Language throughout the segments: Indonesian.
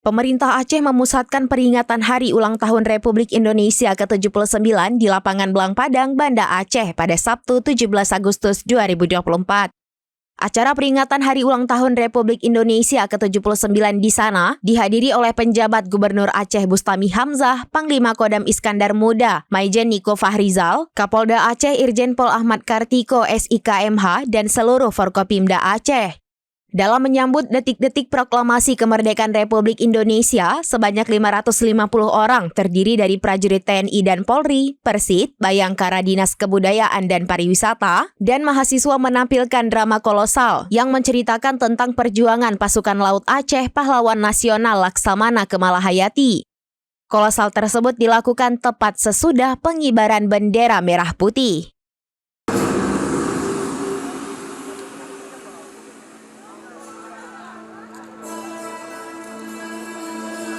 Pemerintah Aceh memusatkan peringatan Hari Ulang Tahun Republik Indonesia ke-79 di Lapangan Belang Padang, Banda Aceh pada Sabtu 17 Agustus 2024. Acara peringatan Hari Ulang Tahun Republik Indonesia ke-79 di sana dihadiri oleh penjabat Gubernur Aceh Bustami Hamzah, Panglima Kodam Iskandar Muda, Maijen Niko Fahrizal, Kapolda Aceh Irjen Pol Ahmad Kartiko SIKMH, dan seluruh Forkopimda Aceh. Dalam menyambut detik-detik proklamasi kemerdekaan Republik Indonesia, sebanyak 550 orang terdiri dari prajurit TNI dan Polri, Persit, Bayangkara Dinas Kebudayaan dan Pariwisata, dan mahasiswa menampilkan drama kolosal yang menceritakan tentang perjuangan pasukan Laut Aceh pahlawan nasional Laksamana Kemalahayati. Kolosal tersebut dilakukan tepat sesudah pengibaran bendera merah putih.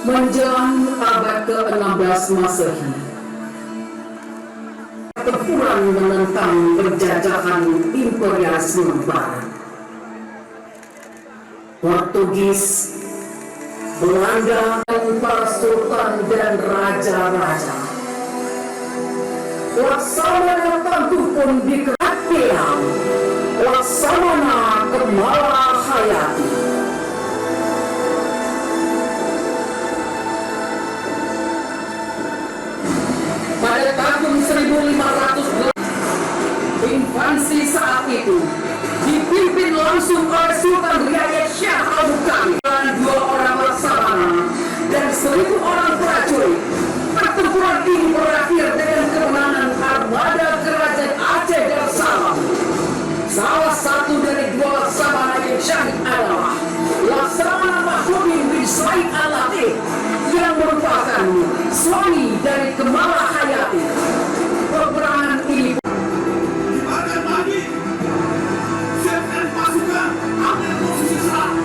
Menjelang abad ke-16 Masehi, pertempuran menentang penjajahan imperialisme Barat. Portugis, Belanda, dan para sultan dan raja-raja. Laksamana Tangguh pun dikerahkan, Laksamana Kemalahayati. Pada tahun 1500, invasi saat itu dipimpin langsung oleh Sultan Riayat Shah Al-Muqami dan 2 orang laksamana dan 1.000 orang prajurit. Pertempuran ini berakhir dengan kemenangan armada Kerajaan Aceh Darussalam. Salah satu dari 2 laksamana yang syahid adalah Laksamana Mahmudin bin Said Al-Latif yang merupakan suami dari Kemalahayati. Peperangan ini Akan lagi siapkan pasukan, ambil posisi serang.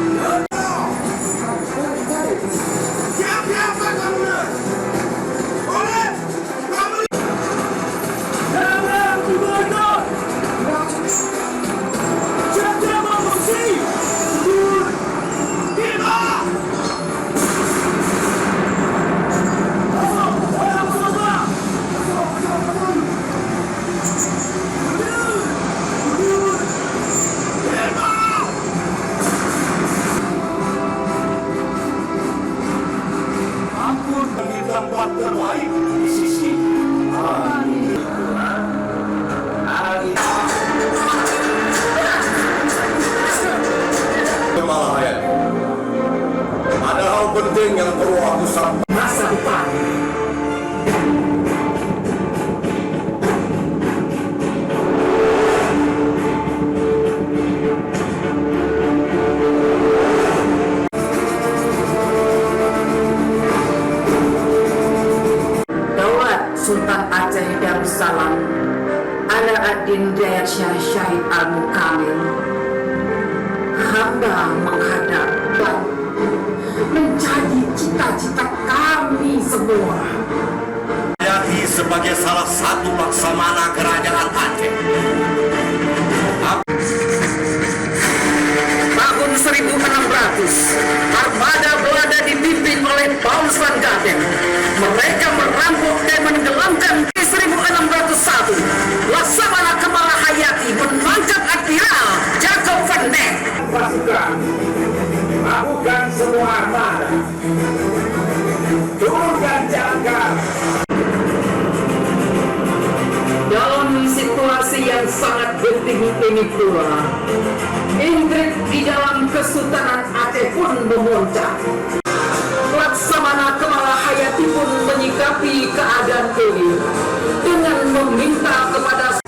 Siap-siap kamu. Oleh kamu. Jangan dibodoh. Siap-siap posisi. Kita. Ampun bagi tempat terbaik di sisi. Kemalahayati. Ada hal penting yang perlu aku sampaikan. masa depan. Sultan Aceh Darussalam Ala ad-Din Riayat Shah Syahid Al-Muqami, hamba menghadap dan menjadi cita-cita kami semua. Hayati sebagai salah satu laksamana kerajaan Aceh. Tahun 1600, armada Belanda dipimpin oleh Paulus van Gaten. Mereka merampok dan menenggelamkan di 1601. Laksamana Kemalahayati menangkap Admiral Jacob van Dijk. Pasukan lakukan semua armada. Turunkan jangkar. Dalam situasi yang sangat genting ini pula, intrik di dalam Kesultanan Aceh pun memuncak. Laksamana Kemalahayati pun menyikapi keadaan ini dengan meminta kepada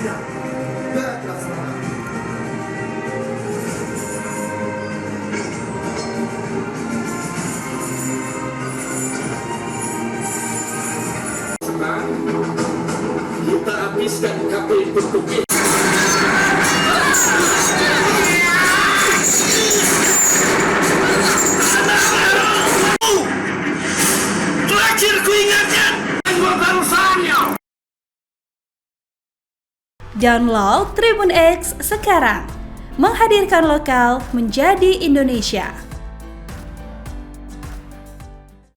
Kita habiskan kapal Portugis. Terakhir ku ingatkan, gua barusannya. Download Tribun X sekarang, menghadirkan lokal menjadi Indonesia.